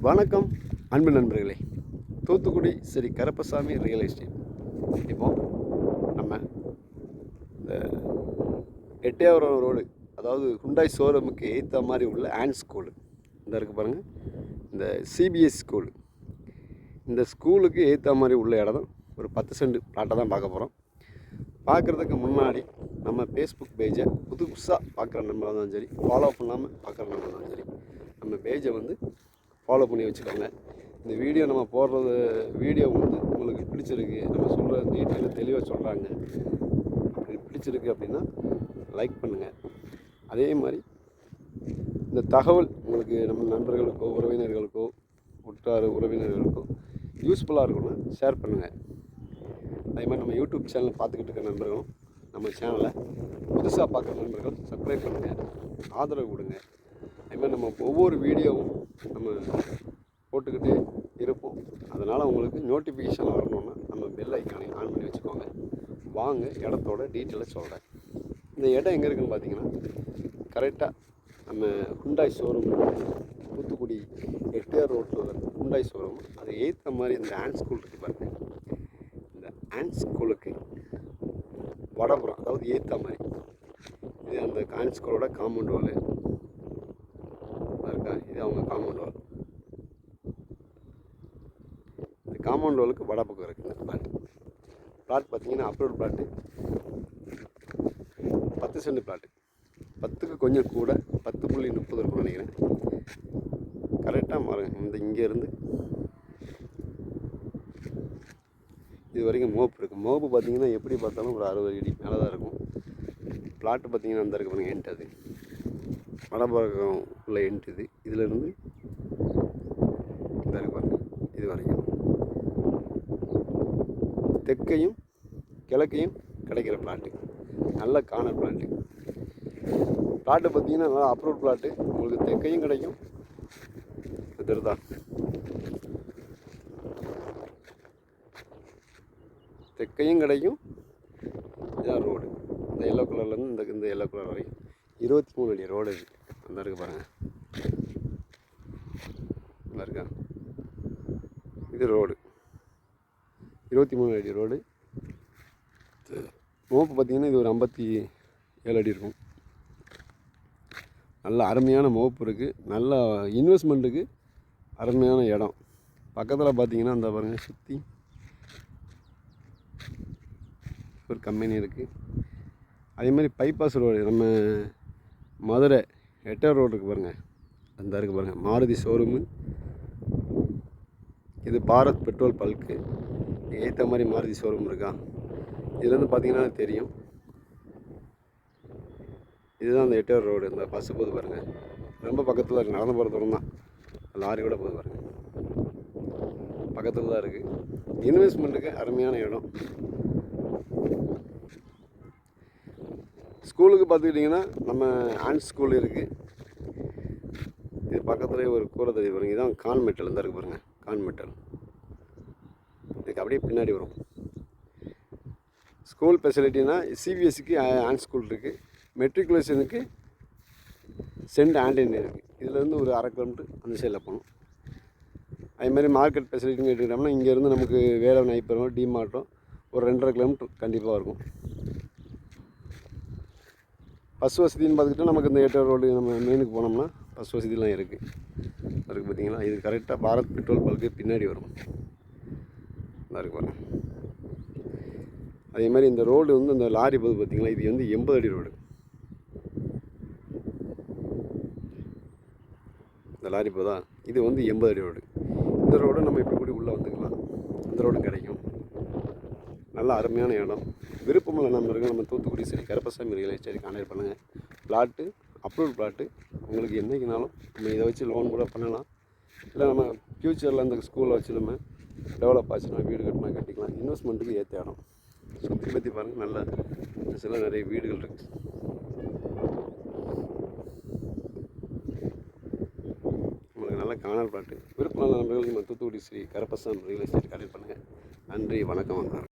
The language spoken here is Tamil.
வணக்கம் அன்பு நண்பர்களே. Thoothukudi Sri Karuppasamy real estate. இப்போ நம்ம இந்த எட்டயபுரம் ரோடு, அதாவது ஹுண்டாய் ஷோரூமுக்கு ஏற்ற மாதிரி உள்ள ஆண்ட் ஸ்கூலு இந்த இருக்குது பாருங்கள். இந்த சிபிஎஸ் ஸ்கூலு, இந்த ஸ்கூலுக்கு ஏற்ற மாதிரி உள்ள இடம் ஒரு 10 சென்ட் பிளாட்டை தான் பார்க்க போகிறோம். பார்க்குறதுக்கு முன்னாடி நம்ம ஃபேஸ்புக் பேஜை புதுசாக பார்க்குற நம்பராக இருந்தாலும் சரி, ஃபாலோ பண்ணாமல் பார்க்குற நம்பராக இருந்தாலும் சரி, நம்ம பேஜை வந்து ஃபாலோ பண்ணி வச்சுக்கோங்க. இந்த வீடியோ நம்ம போடுறது வீடியோ வந்து உங்களுக்கு பிடிச்சிருக்கு, நம்ம சொல்கிற டீட்டெயிலாக தெளிவாக சொல்கிறாங்க, அப்படி பிடிச்சிருக்கு அப்படின்னா லைக் பண்ணுங்கள். அதே மாதிரி இந்த தகவல் உங்களுக்கு நம்ம நண்பர்களுக்கோ உறவினர்களுக்கோ உற்றார் உறவினர்களுக்கோ யூஸ்ஃபுல்லாக இருக்கும்னா ஷேர் பண்ணுங்கள். அதே மாதிரி நம்ம யூடியூப் சேனல் பார்த்துக்கிட்டு இருக்க நண்பர்களும் நம்ம சேனலை புதுசாக பார்க்குற நண்பர்கள் சப்ஸ்கிரைப் பண்ணுங்கள், ஆதரவு கொடுங்க. அதுமாதிரி நம்ம ஒவ்வொரு வீடியோவும் நம்ம போட்டுக்கிட்டே இருப்போம். அதனால் உங்களுக்கு நோட்டிஃபிகேஷன் வரணுன்னா நம்ம பெல் ஐக்கானை ஆன் பண்ணி வச்சுக்கோங்க. வாங்க இடத்தோட டீட்டெயிலாக சொல்கிறேன். இந்த இடம் எங்கே இருக்குதுன்னு பார்த்தீங்கன்னா, கரெக்டாக நம்ம ஹுண்டாய் ஷோரூம், தூத்துக்குடி எட்டயபுரம் ரோட்டில் ஹுண்டாய் ஷோரூம், அது ஏற்ற மாதிரி இந்த ஆண்ட் ஸ்கூல் இருக்குது பாருங்கள். இந்த ஆண்ட் ஸ்கூலுக்கு வடபுறம், அதாவது ஏற்ற மாதிரி இது அந்த ஆண்ட் ஸ்கூலோட காம்பவுண்ட் வால் இருக்கா. இது அவங்க காம்பவுண்ட் வால். இந்த காம்பவுண்ட் வாலுக்கு வட பக்கம் இருக்குது இந்த பிளாட் பார்த்தீங்கன்னா அப்ரூவல் பிளாட்டு, 10 சென்ட் பிளாட்டு. 10க்கு கொஞ்சம் கூட, 10.30 இருக்கும்னு நினைக்கிறேன். கரெக்டாக மாறுங்க. இந்த இங்கேருந்து இது வரைக்கும் மோப்பு இருக்குது. மோப்பு பார்த்தீங்கன்னா எப்படி பார்த்தாலும் ஒரு 60 அடி மேலே தான் இருக்கும். பிளாட்டு பார்த்தீங்கன்னா அந்த இருக்கு பாருங்கள், எண்ட் அது வடபக்கம் உள்ள எண்ட் இது. இதிலேருந்து இந்த இருக்கு பாருங்கள், இது வரைக்கும் தெற்கையும் கிழக்கையும் கிடைக்கிற பிளாட்டு, நல்ல கார்னர் பிளாட்டு. பிளாட்டு பார்த்தீங்கன்னா நல்லா அப்ரூவ் பிளாட்டு. உங்களுக்கு தெற்கையும் கிடைக்கும், இதுதான் தெற்கையும் கிடைக்கும். இதுதான் ரோடு. இந்த எல்லோ கலர்லேருந்து இந்த எல்லோ கலர் வரைக்கும் 23 அடி ரோடு இது. அந்த இருக்குது பாருங்கள், நல்லா இருக்கா. இது ரோடு 23 அடி ரோடு. மோப்பு பார்த்திங்கன்னா இது ஒரு 57 அடி இருக்கும். நல்ல அருமையான மோப்பு இருக்குது. நல்ல இன்வெஸ்ட்மெண்ட்டுக்கு அருமையான இடம். பக்கத்தில் பார்த்தீங்கன்னா அந்த பாருங்கள், சுற்றி ஒரு கம்பெனி இருக்குது. அதே மாதிரி பைபாஸ் ரோடு, நம்ம மதுரை எட்டயபுரம் ரோடு இருக்குது பாருங்கள், அந்த இருக்குது பாருங்கள், மாருதி ஷோரூமு. இது பாரத் பெட்ரோல் பல்க்கு ஏற்ற மாதிரி மாருதி ஷோரூம் இருக்கா. இதுலேருந்து பார்த்தீங்கன்னா தெரியும். இதுதான் அந்த எட்டயபுரம் ரோடு. இந்த பஸ்ஸு போகுது பாருங்கள், ரொம்ப பக்கத்தில் இருக்குது. நடந்து போகிற தூரம் தான். லாரி கூட போகுது பாருங்கள், பக்கத்தில் தான் இருக்குது. இன்வெஸ்ட்மெண்ட்டுக்கு அருமையான இடம். ஸ்கூலுக்கு பார்த்துக்கிட்டிங்கன்னா நம்ம ஆண்ட் ஸ்கூல் இருக்குது. இது பக்கத்துலேயே ஒரு கூரை தறி பாருங்கள். இதுதான் கான்மெட்டல் இருந்தால் இருக்குது பாருங்கள், கான்மெட்டல். இதுக்கு அப்படியே பின்னாடி வரும். ஸ்கூல் ஃபெசிலிட்டினா சிபிஎஸ்சிக்கு ஆண்ட் ஸ்கூல் இருக்குது. மெட்ரிகுலேஷனுக்கு சென்ட் ஆண்டனி இருக்குது. இதுலேருந்து ஒரு 1/2 கிலோமீட்டர் அந்த சைடில் போகணும். அதேமாதிரி மார்க்கெட் ஃபெசிலிட்டின்னு எடுத்துக்கிட்டோம்னா இங்கேருந்து நமக்கு வேலவன் ஐப்பரம், டிமார்ட்டும் ஒரு 2.5 கிலோமீட்டர் கண்டிப்பாக இருக்கும். பஸ் வசதின்னு பார்த்துக்கிட்டா நமக்கு இந்த எட்டயபுரம் ரோடு நம்ம மெயினுக்கு போனோம்னா பஸ் வசதிலாம் இருக்குது. அதுக்கு பார்த்தீங்களா, இது கரெக்டாக பாரத் பெட்ரோல் பல்க்கு பின்னாடி வரும். அதுக்கு பாருங்கள். அதே மாதிரி இந்த ரோடு வந்து இந்த லாரி போது பார்த்தீங்களா, இது வந்து 80 அடி ரோடு. இந்த லாரி போதா, இது வந்து 80 அடி ரோடு. இந்த ரோடு நம்ம இப்படி கூடி உள்ளே வந்துக்கலாம். அந்த ரோடு கிடைக்கும். நல்ல அருமையான இடம். விருப்பமுள்ள நண்பர்கள் நம்ம Thoothukudi Sri Karuppasamy real estate contact பண்ணுங்கள். Plot approval plot. உங்களுக்கு என்றைக்குனாலும் நம்ம இதை வச்சு லோன் கூட பண்ணலாம். இல்லை நம்ம ஃப்யூச்சரில் அந்த ஸ்கூலை வச்சு நம்ம டெவலப் ஆச்சுன்னா வீடு கட்டினா கட்டிக்கலாம். இன்வெஸ்ட்மெண்ட்டுக்கு ஏற்ற இடம். சுற்றி பற்றி பாருங்கள், நல்ல சில நிறைய வீடுகள் இருக்குது. உங்களுக்கு நல்ல கார்னர் பிளாட்டு. விருப்பமுள்ள நண்பர்கள் நம்ம Thoothukudi Sri Karuppasamy real estate contact பண்ணுங்கள். நன்றி, வணக்கம்.